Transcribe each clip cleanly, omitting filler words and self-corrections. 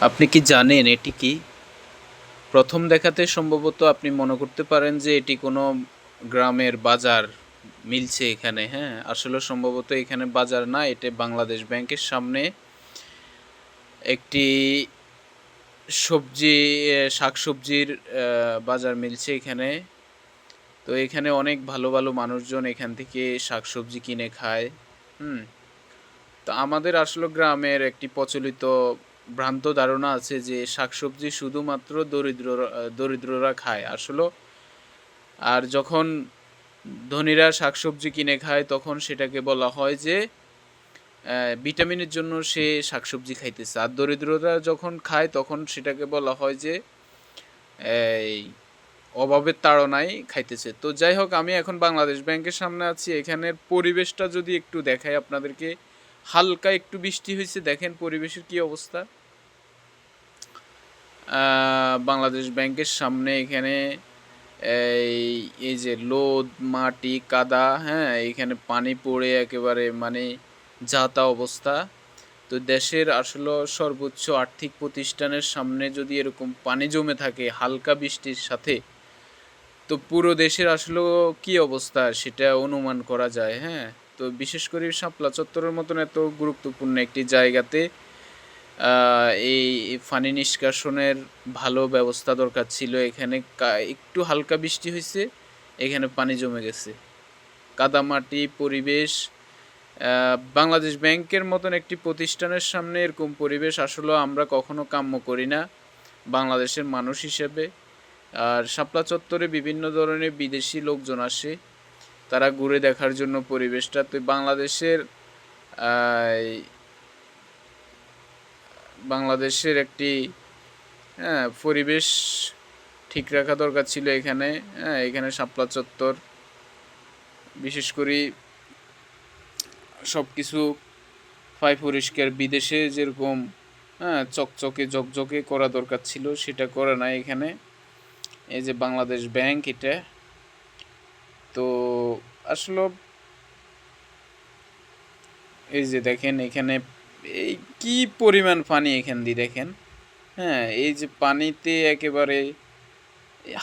আপনি কি জানেন এটি কি? প্রথম দেখাতে সম্ভবত আপনি মনে করতে পারেন যে এটি কোনো গ্রামের বাজার মিলছে এখানে, হ্যাঁ? আসলে সম্ভবত এখানে বাজার না, এটা বাংলাদেশ ব্যাংকের সামনে একটি সবজি শাকসবজির বাজার মিলছে এখানে। তো এখানে অনেক ভালো মানুষজন এখান থেকে শাকসবজি কিনে খায়, হুম? তো আমাদের আসলে গ্রামের একটি প্রচলিত ভ্রান্ত ধারণা আছে যে শাকসবজি শুধুমাত্র দরিদ্ররা খায় আসলে। আর যখন ধনীরা শাকসবজি কিনে খায় তখন সেটাকে বলা হয় যে ভিটামিনের জন্য সে শাকসবজি খাইতেছে, আর দরিদ্ররা যখন খায় তখন সেটাকে বলা হয় যে এই অভাবের তাড়নায় খাইতেছে। তো যাই হোক, আমি এখন বাংলাদেশ ব্যাংকের সামনে আছি। এখানের পরিবেশটা যদি একটু দেখাই আপনাদেরকে, হালকা একটু বৃষ্টি হয়েছে, দেখেন পরিবেশের কি অবস্থা। বাংলাদেশ ব্যাংকের সামনে এখানে এই এই যে লোদ মাটি কাদা, হ্যাঁ, এখানে পানি পড়ে একেবারে মানে যা তা অবস্থা। তো দেশের আসলে সর্বোচ্চ আর্থিক প্রতিষ্ঠানের সামনে যদি এরকম পানি জমে থাকে হালকা বৃষ্টির সাথে, তো পুরো দেশের আসলেও কি অবস্থা সেটা অনুমান করা যায়, হ্যাঁ। তো বিশেষ করে শাপলা চত্বরের মতন এত গুরুত্বপূর্ণ একটি জায়গাতে এই পানি নিষ্কাশনের ভালো ব্যবস্থা দরকার ছিল। এখানে একটু হালকা বৃষ্টি হয়েছে, এখানে পানি জমে গেছে, কাদামাটি পরিবেশ। বাংলাদেশ ব্যাংকের মতন একটি প্রতিষ্ঠানের সামনে এরকম পরিবেশ আসলে আমরা কখনো কাম্য করি না বাংলাদেশের মানুষ হিসেবে। আর শাপলা চত্বরে বিভিন্ন ধরনের বিদেশি লোকজন আসে, তারা ঘুরে দেখার জন্য পরিবেশটা। তো বাংলাদেশের একটি পরিবেশ ঠিক রাখা দরকার ছিল এখানে। হ্যাঁ, এখানে শাপলা চত্বর বিশেষ করে সব কিছু ফাই পরিষ্কার, বিদেশে যেরকম চকচকে ঝকঝকে করা দরকার ছিল সেটা করে না এখানে। এই যে বাংলাদেশ ব্যাংক, এটা তো আসলে এই যে দেখেন এখানে এই কি পরিমাণ পানি এখান দিয়ে দেখেন, হ্যাঁ, এই যে পানিতে একেবারে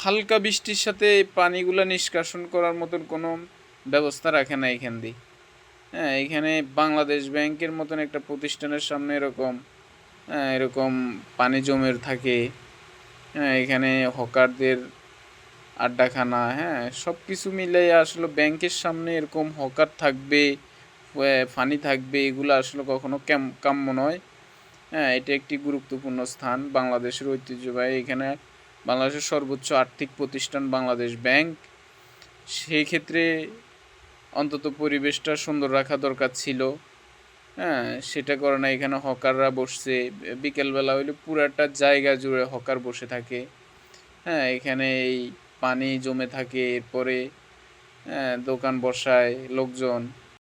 হালকা বৃষ্টির সাথে পানিগুলো নিষ্কাশন করার মতন কোনো ব্যবস্থা রাখে না এখান দিয়ে। হ্যাঁ, এখানে বাংলাদেশ ব্যাংকের মতন একটা প্রতিষ্ঠানের সামনে এরকম পানি জমে থাকে। হ্যাঁ, এখানে হকারদের আড্ডাখানা, হ্যাঁ, সব কিছু মিলে আসলে ব্যাংকের সামনে এরকম হকার থাকবে, ফানি থাকবে, এগুলো আসলে কখনো কাম্য নয়। হ্যাঁ, এটা একটি গুরুত্বপূর্ণ স্থান, বাংলাদেশের ঐতিহ্যবাহী। এখানে বাংলাদেশের সর্বোচ্চ আর্থিক প্রতিষ্ঠান বাংলাদেশ ব্যাংক, সেই ক্ষেত্রে অন্তত পরিবেশটা সুন্দর রাখা দরকার ছিল। হ্যাঁ, সেটা করে না, এখানে হকাররা বসছে, বিকেলবেলা হইলে পুরাটা জায়গা জুড়ে হকার বসে থাকে। হ্যাঁ, এখানে এই পানি জমে থাকে, এরপরে দোকান বসায় লোকজন।